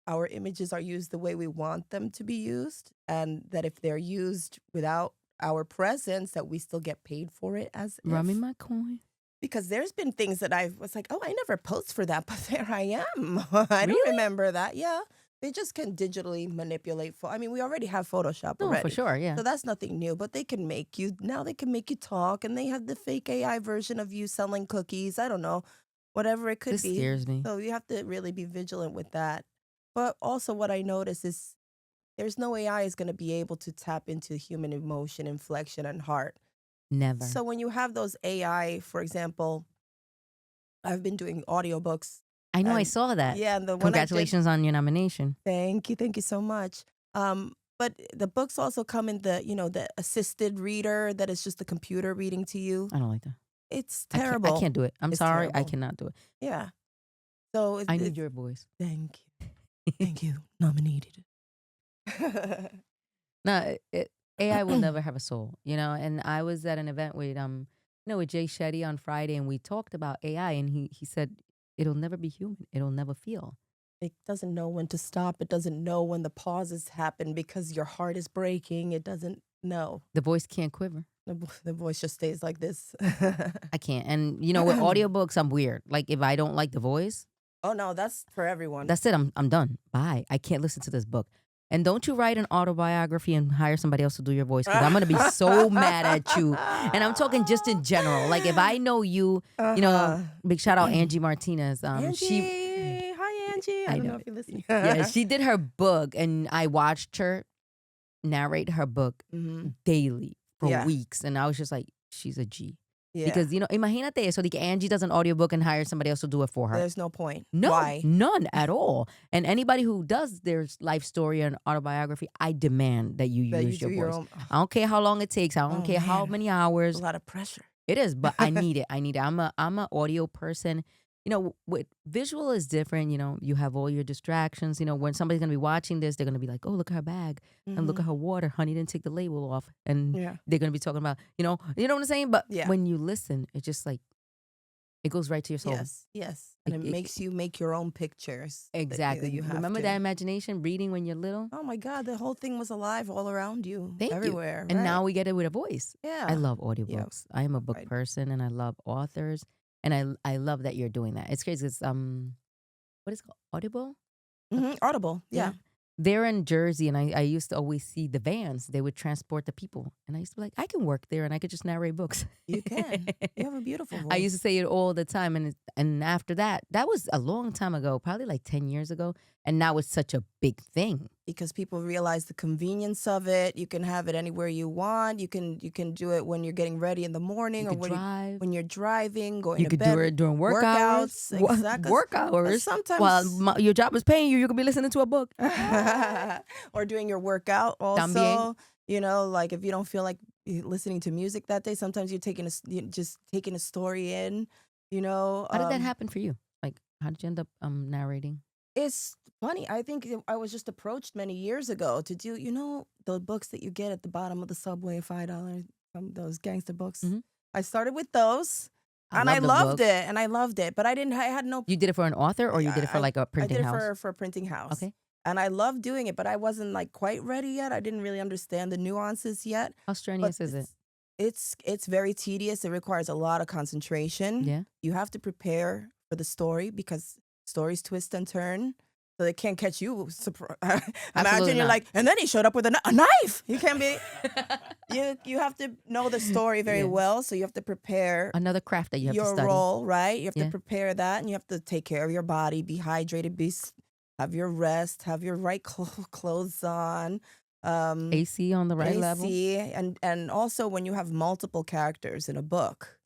our images are used the way we want them to be used, and that if they're used without our presence, that we still get paid for it as run me my coin. Because there's been things that I was like, oh, I never posed for that, but there I am. I don't remember that. Yeah. They just can digitally manipulate. I mean, we already have Photoshop already. For sure, yeah. So that's nothing new, but they can make you talk, and they have the fake AI version of you selling cookies. I don't know, whatever it could be. This scares me. So you have to really be vigilant with that. But also what I notice is there's no AI is going to be able to tap into human emotion, inflection, and heart. Never. So when you have those AI, for example, I've been doing audiobooks. I know, I And saw that. yeah, and the one I did, Congratulations on your nomination. thank you so much. But the books also come in the, the assisted reader that is just the computer reading to you. I don't like that. It's I terrible. can't do it. I'm It's sorry. I terrible. cannot do it. Yeah. So I need your voice. thank you. Thank you. Nominated. No, AI will never have a soul, And I was at an event with with Jay Shetty on Friday, and we talked about AI, and he said it'll never be human. It'll never feel. It doesn't know when to stop. It doesn't know when the pauses happen because your heart is breaking. It doesn't know. The voice can't quiver. The voice just stays like this. I can't. And with audiobooks, I'm weird. Like if I don't like the voice, Oh no, that's for everyone. that's it. I'm done. Bye. I can't listen to this book. And don't you write an autobiography and hire somebody else to do your voice, because I'm gonna be so mad at you. And I'm talking just in general. Like if I know you, big shout out Angie Martinez. Angie, hi Angie. I don't know if you're listening. Yeah, she did her book, and I watched her narrate her book daily for Yeah. weeks, and I was just like, she's a G. Yeah. Because imagínate eso de que Angie does an audiobook and hires somebody else to do it for her. There's no point. No, Why? none at all. And anybody who does their life story and autobiography, I demand that you That you use your do your voice. own. I don't care how long it takes. I don't Oh, care how man. many A hours. lot of pressure. It is, but I need it. I'm a audio person. With visual is different. You have all your distractions. When somebody's gonna be watching this, they're gonna be like, "Oh, look at her bag and look at her water. Honey didn't take the label off." And Yeah. they're gonna be talking about, you know what I'm saying. But Yeah. when you listen, it's just like it goes right to your soul. Yes. And it makes you make your own pictures. that Exactly. you have Remember to. that imagination, reading when you're little? Oh my God, the whole thing was alive all around you. Thank you. everywhere. And right? now we get it with a voice. Yeah. I love audiobooks. I am a book Right. person, and I love authors, and I love that you're doing that. It's crazy. It's what is it called? Audible? Audible. Yeah. They're in Jersey, and I used to always see the vans. They would transport the people, and I used to be like, I can work there, and I could just narrate books. You can. You have a beautiful voice. I used to say it all the time, and after that was a long time ago, probably like 10 years ago, and now it's such a big thing. Because people realize the convenience of it. You can have it anywhere you want. You can do it when you're getting ready in the morning, You or could drive. when you're driving, going You to could bed. do it during work hours. Workouts, exactly. Work But hours. sometimes, While your job is paying you, you could be listening to a book. or doing your workout also. También. Like if you don't feel like listening to music that day, sometimes you're just taking a story in. How did that happen for you? Like, how did you end up narrating? It's funny. I think I was just approached many years ago to do, the books that you get at the bottom of the subway, $5 from those gangster books. Mhm. I started with those, and love I the loved book. it, and I loved it. But I had no. You did it for an author, or you did it for like a I printing did it house? for a printing house. Okay. And I loved doing it, but I wasn't like quite ready yet. I didn't really understand the nuances yet. How strenuous is it? It's very tedious. It requires a lot of concentration. Yeah. You have to prepare for the story because stories twist and turn. So they can't catch you. Imagine you're not. like, and then he showed up with a knife. You can't be. You have to know the story very Yeah. well. So you have to prepare Another craft that you have to your study. role, right? You have Yeah. to prepare that, and you have to take care of your body, be hydrated, have your rest, have your right clothes on. AC on the right level. AC, and also when you have multiple characters in a book.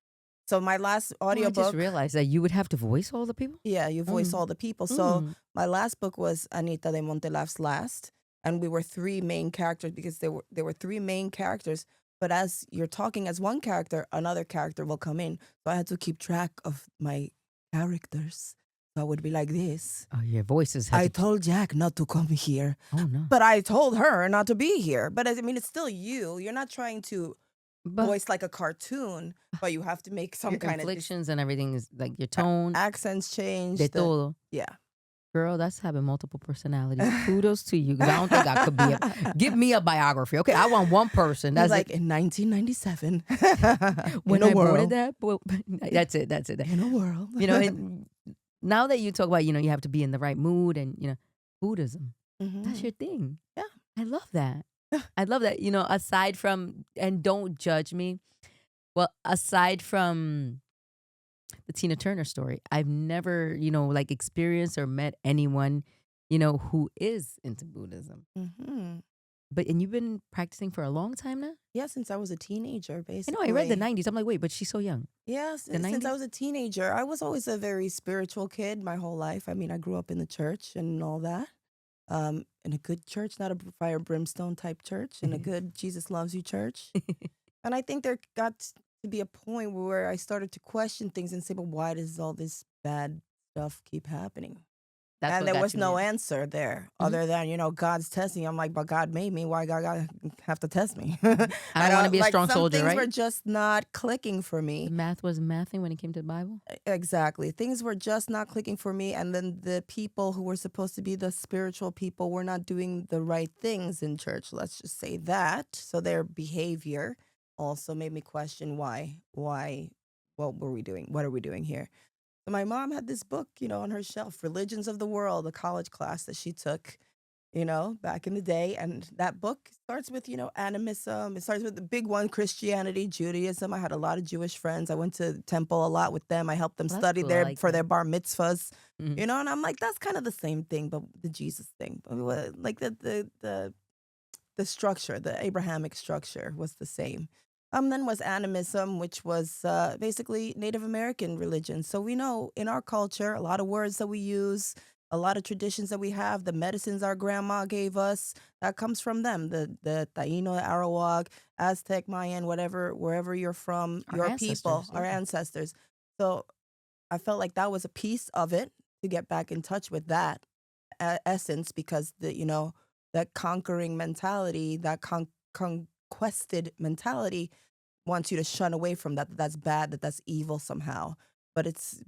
So my last Oh, I just audiobook, realized that you would have to voice all the people. yeah, you voice Mm. all the people. So Mm. my last book was Anita de Montelaf's Last, and we were three main characters because there were three main characters. But as you're talking as one character, another character will come in. So I had to keep track of my characters. So I would be like this. Oh, your voices. I told Jack not to come here, Oh no. but I told her not to be here. But I mean, it's still you. You're not trying to But voice like a cartoon, but you have to make some your kind of inflections and everything is like your tone. accents change. De todo. Yeah. Girl, that's having multiple personalities. Kudos to you, because I don't think I could be. Give me a biography, okay? I want one person. That's That's like in 1997. when in a I world. wanted that. But that's it. That's it. In a world. And now that you talk about, you have to be in the right mood, and Buddhism. Mhm. That's your thing. Yeah. I love that. I love that. Aside from, and don't judge me. Well, aside from the Tina Turner story, I've never, like experienced or met anyone who is into Buddhism. Hmm. And you've been practicing for a long time now? Yeah, since I was a teenager, I know, I read the basically. 90s. I'm like, wait, but she's so young. Yes, The since I 90s? was a teenager, I was always a very spiritual kid my whole life. I mean, I grew up in the church and all that. In a good church, not a fire brimstone type church, in a good Jesus loves you church. And I think there got to be a point where I started to question things and say, but why does all this bad stuff keep happening? That's And what there got was you no in. answer there Mhm. other than, God's testing. I'm like, but God made me. Why God have to test me? I don't want to be a Like strong some soldier, things were right? just not clicking for The me. math was mathing when it came to the Bible. Exactly. Things were just not clicking for me. And then the people who were supposed to be the spiritual people were not doing the right things in church. Let's just say that. So their behavior also made me question why, what were we doing? What are we doing here? So my mom had this book, on her shelf, Religions of the World, a college class that she took, back in the day. And that book starts with, animism. It starts with the big one, Christianity, Judaism. I had a lot of Jewish friends. I went to temple a lot with them. I helped them Well, that's study cool. I there like for their that. bar mitzvahs, Mhm. and I'm like, that's kind of the same thing, but the Jesus thing. But like the structure, the Abrahamic structure was the same. Then was animism, which was basically Native American religion. So we know in our culture, a lot of words that we use, a lot of traditions that we have, the medicines our grandma gave us, that comes from them. The Taino, Arawak, Aztec, Mayan, whatever, wherever you're from, Our your people, ancestors, our yeah. ancestors. So I felt like that was a piece of it to get back in touch with that essence because that conquering mentality, that conquested mentality wants you to shun away from that. That's bad. That's evil somehow. But it's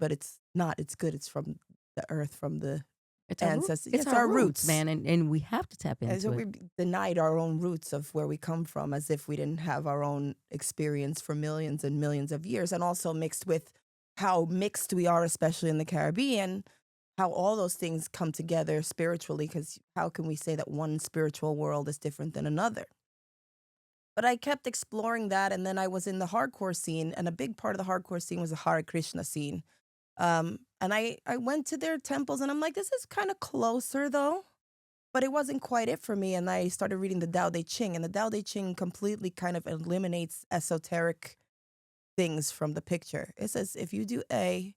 not. It's good. It's from the earth, from the It's our root. ancestors. It's It's our our roots, roots. man, and we have to tap And so into we it. denied our own roots of where we come from, as if we didn't have our own experience for millions and millions of years, and also mixed with how mixed we are, especially in the Caribbean, how all those things come together spiritually, because how can we say that one spiritual world is different than another? But I kept exploring that, and then I was in the hardcore scene, and a big part of the hardcore scene was the Hare Krishna scene. And I went to their temples, and I'm like, this is kind of closer though, but it wasn't quite it for me. And I started reading the Tao Te Ching, and the Tao Te Ching completely kind of eliminates esoteric things from the picture. It says if you do A,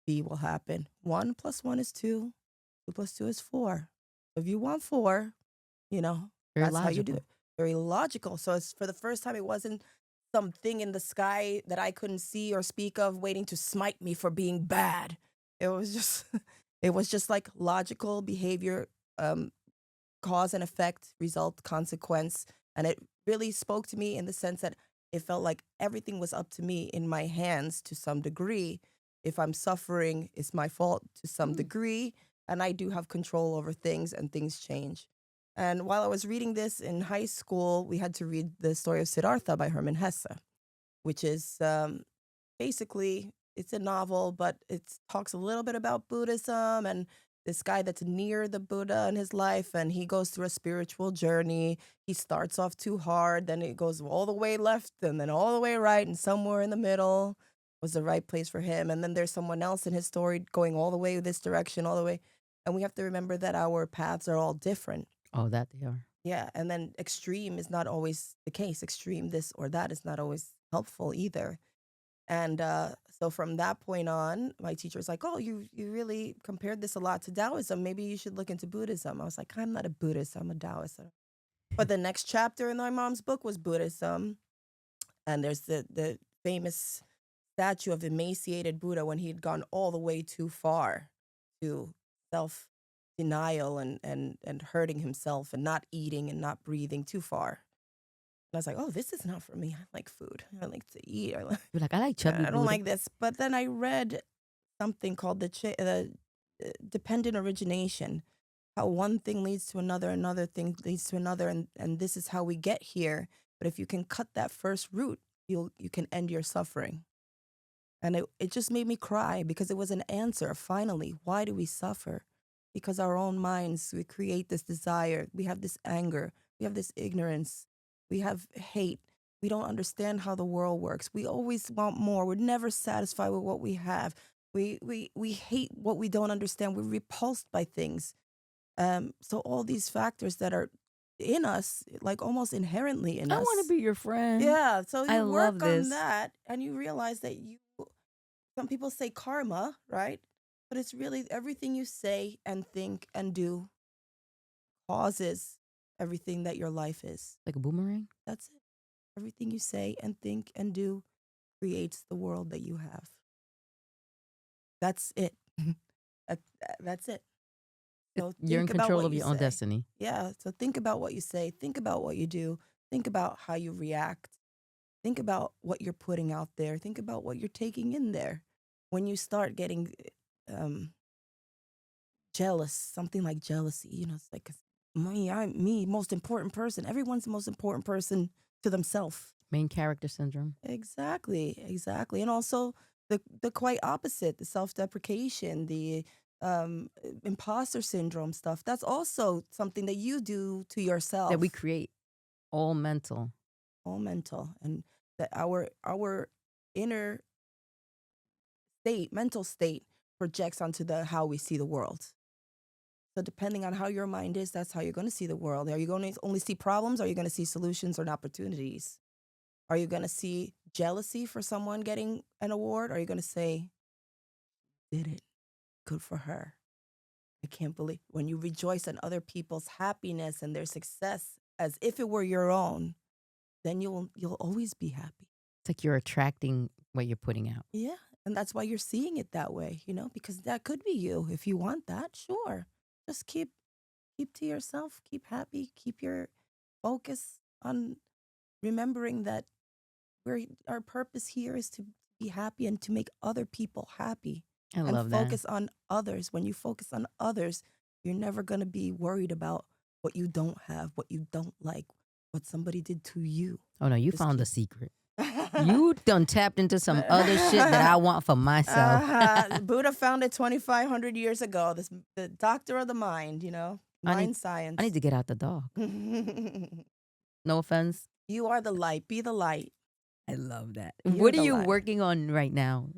B will happen. 1 plus 1 is 2. 2 plus 2 is 4. If you want 4, you know, Very that's how you do logical. it. Very logical. So it's for the first time, it wasn't something in the sky that I couldn't see or speak of waiting to smite me for being bad. It was just, it was just like logical behavior, um, cause and effect, result, consequence. And it really spoke to me in the sense that it felt like everything was up to me in my hands to some degree. If I'm suffering, it's my fault to some Mm. degree. And I do have control over things, and things change. And while I was reading this in high school, we had to read the story of Siddhartha by Hermann Hesse, which is basically it's a novel, but it talks a little bit about Buddhism and this guy that's near the Buddha in his life, and he goes through a spiritual journey. He starts off too hard, then it goes all the way left, and then all the way right, and somewhere in the middle was the right place for him. And then there's someone else in his story going all the way this direction, all the way. And we have to remember that our paths are all different. Oh, that they are. Yeah, and then extreme is not always the case. Extreme this or that is not always helpful either. And so from that point on, my teacher was like, "Oh, you really compared this a lot to Taoism. Maybe you should look into Buddhism." I was like, "I'm not a Buddhist. I'm a Taoist." But the next chapter in my mom's book was Buddhism, and there's the famous statue of emaciated Buddha when he had gone all the way too far to self denial and hurting himself and not eating and not breathing too far. And I was like, "Oh, this is not for me. I like food. I like to eat. You're like, I like chubby I don't Buddha. like this." But then I read something called the dependent origination, how one thing leads to another, another thing leads to another, and this is how we get here. But if you can cut that first root, you can end your suffering. And it just made me cry because it was an answer. Finally, why do we suffer? Because our own minds, we create this desire. We have this anger. We have this ignorance. We have hate. We don't understand how the world works. We always want more. We're never satisfied with what we have. We hate what we don't understand. We're repulsed by things. So all these factors that are in us, like almost inherently in I want us. to be your friend. Yeah. So I you love work on this. that and you realize that some people say karma, right? But it's really everything you say and think and do causes everything that your life is. Like a boomerang? That's it. Everything you say and think and do creates the world that you have. That's it. That's it. So You're in think about control what of you your own say. destiny. Yeah. So think about what you say. Think about what you do. Think about how you react. Think about what you're putting out there. Think about what you're taking in there. When you start getting um, jealous, something like jealousy, it's like I'm me, most important person. Everyone's the most important person to themselves. Main character syndrome. Exactly, exactly. And also the quite opposite, the self-deprecation, the imposter syndrome stuff. That's also something that you do to yourself. That we create. All mental. All mental. And that our inner state, mental state projects onto how we see the world. So depending on how your mind is, that's how you're going to see the world. Are you going to only see problems? Or are you going to see solutions and opportunities? Are you going to see jealousy for someone getting an award? Or are you going to say, did it? Good for her. I can't believe when you rejoice in other people's happiness and their success as if it were your own, then you'll always be happy. It's like you're attracting what you're putting out. Yeah. And that's why you're seeing it that way, because that could be you. If you want that, sure. Just keep to yourself, keep happy, keep your focus on remembering that our purpose here is to be happy and to make other people happy. I love And that. focus on others. When you focus on others, you're never going to be worried about what you don't have, what you don't like, what somebody did to you. Oh no, you found the secret. You done tapped into some other shit that I want for myself. Buddha found it 2,500 years ago. The doctor of the mind, mind science. I need to get out the dog. No offense. You are the light. Be the light. I love that. You're What are the you light. working on right now?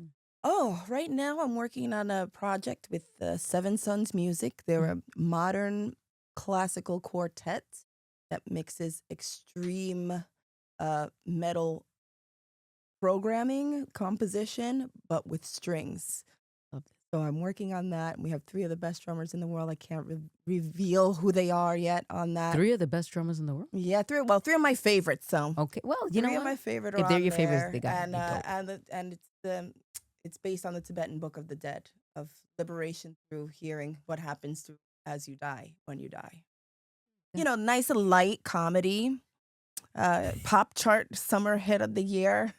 Oh, right now I'm working on a project with Seven Sons Music. They're a modern classical quartet that mixes extreme metal programming, composition, but with strings. Love it. So I'm working on that. We have 3 of the best drummers in the world. I can't reveal who they are yet on that. 3 of the best drummers in the world? Yeah, 3 of my favorites. So okay, well, you know 3 what? of my favorite are if they're on your there. favorites, they got it. And it's based on the Tibetan Book of the Dead, of liberation through hearing what happens as you die, when you die. Nice light comedy. Pop chart summer hit of the year.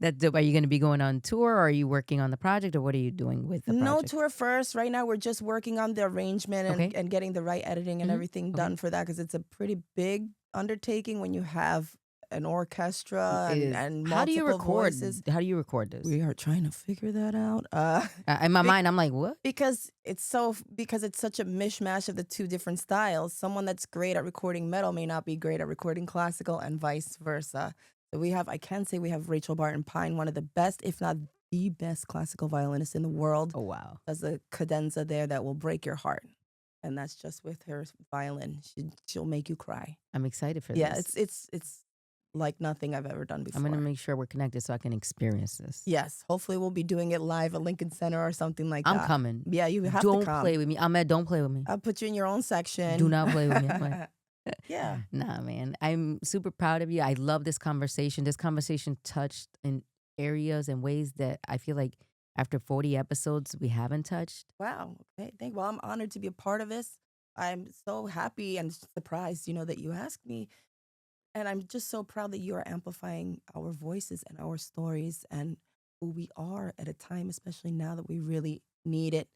That's dope. Are you going to be going on tour, or are you working on the project, or what are you doing with the project? No tour first. Right now, we're just working on the arrangement and getting the right editing and everything done for that, because it's a pretty big undertaking when you have an orchestra and multiple How do you record? voices. How do you record this? We are trying to figure that out. In my mind, I'm like, what? Because it's such a mishmash of the 2 different styles. Someone that's great at recording metal may not be great at recording classical, and vice versa. So I can say we have Rachel Barton Pine, one of the best, if not the best classical violinist in the world. Oh, wow. Does a cadenza there that will break your heart. And that's just with her violin. She'll make you cry. I'm excited for Yeah, this. it's like nothing I've ever done before. I'm going to make sure we're connected so I can experience this. Yes, hopefully we'll be doing it live at Lincoln Center or something like that. I'm coming. Yeah, you have to Don't come. play with me. Ahmed, don't play with me. I'll put you in your own section. Do not play with me. Ahmed. Yeah. Nah, man. I'm super proud of you. I love this conversation. This conversation touched in areas and ways that I feel like after 40 episodes, we haven't touched. Wow. Okay. Well, I'm honored to be a part of this. I'm so happy and surprised, that you asked me. And I'm just so proud that you are amplifying our voices and our stories and who we are at a time, especially now that we really need it.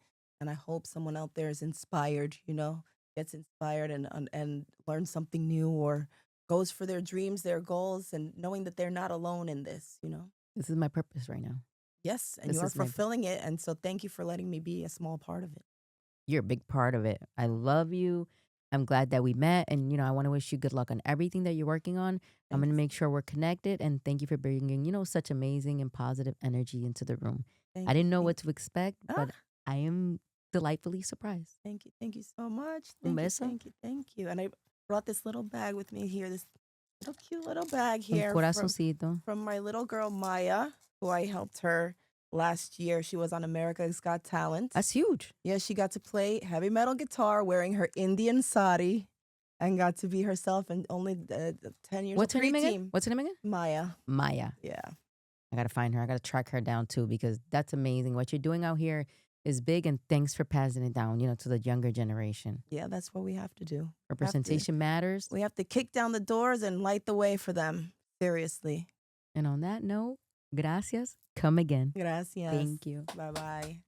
And I hope someone out there is inspired, gets inspired and learns something new, or goes for their dreams, their goals, and knowing that they're not alone in this, This is my purpose right now. Yes, and you are fulfilling it. And so thank you for letting me be a small part of it. You're a big part of it. I love you. I'm glad that we met. And, I want to wish you good luck on everything that you're working on. I'm going to make sure we're connected. And thank you for bringing, such amazing and positive energy into the room. I didn't know what to expect, but I am delightfully surprised. Thank you. Thank you so much. Un Thank you. beso. Thank you. Thank you. And I brought this little bag with me here. This little cute little bag Un here corazoncito. from my little girl Maya, who I helped her last year. She was on America's Got Talent. That's huge. Yeah, she got to play heavy metal guitar wearing her Indian sari and got to be herself and only 10 years What's of her name again? preteen. What's her name again? Maya. Maya. Yeah. I got to find her. I got to track her down too because that's amazing. What you're doing out here is big, and thanks for passing it down, to the younger generation. Yeah, that's what we have to do. Representation matters. We have to kick down the doors and light the way for them. Seriously. And on that note, gracias. Come again. Gracias. Thank you. Bye-bye.